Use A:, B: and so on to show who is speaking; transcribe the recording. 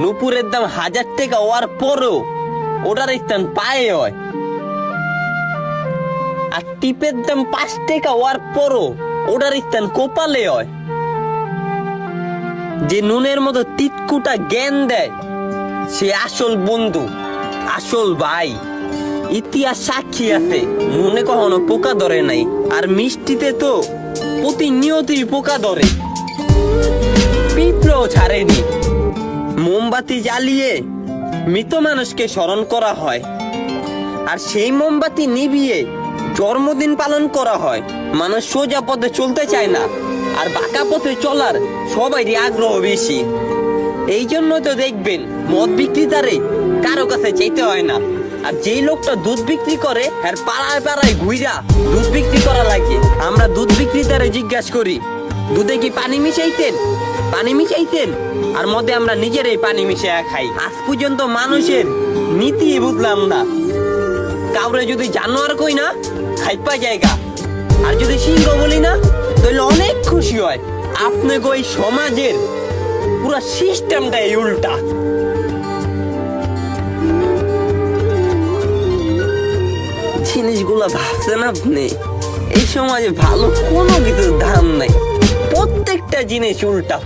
A: নুপুরের দাম 1000 টাকা হওয়ার পরও ওটার স্থান পায়ে হয়, আর টিপের দাম 5 টাকা হওয়ার পরও ওটার স্থান কপালে হয়। যে নুনের মতো তিতকুটা জ্ঞান দেয় সে আসল বন্ধু, আসল ভাই। ইতিহাস সাক্ষী আছে নুনে কখনো পোকা ধরে নাই, আর মিষ্টিতে তো প্রতিনিয়তই পোকা ধরে, পিঁপড়েও ছাড়েনি। মোমবাতি জ্বালিয়ে মৃত মানুষকে স্মরণ করা হয়, আর সেই মোমবাতি নিভিয়ে জন্মদিন পালন করা হয়। মানুষ সোজা পথে চলতে চায় না, আর বাঁকা পথে চলার সবারই আগ্রহ বেশি। এই জন্য তো দেখবেন মদ বিক্রেতারে কারো কাছে যেতে হয় না, আর যেই লোকটা দুধ বিক্রি করে আর পাড়ায় পাড়ায় ঘুইরা দুধ বিক্রি করা লাগে। আমরা দুধ বিক্রেতারে জিজ্ঞাসা করি, দুধে কি পানি মিশাইতেন? পানি মিশাইতেন? আর মধ্যে আমরা নিজেরাই পানি মিশাইয়া খাই। আজ পর্যন্ত মানুষের নীতি বুঝলাম না। কাউরে যদি জানোয়ার কই না, খাইপা জায়গা, আর যদি সিংহ বলি না, তাহলে অনেক খুশি হয়। আপনি কই সমাজের পুরো সিস্টেমটাই উল্টা। জিনিসগুলো ভাবছেন আপনি? এই সমাজে ভালো কোনো কিছুর দাম নাই, প্রত্যেকটা জিনিস উল্টা।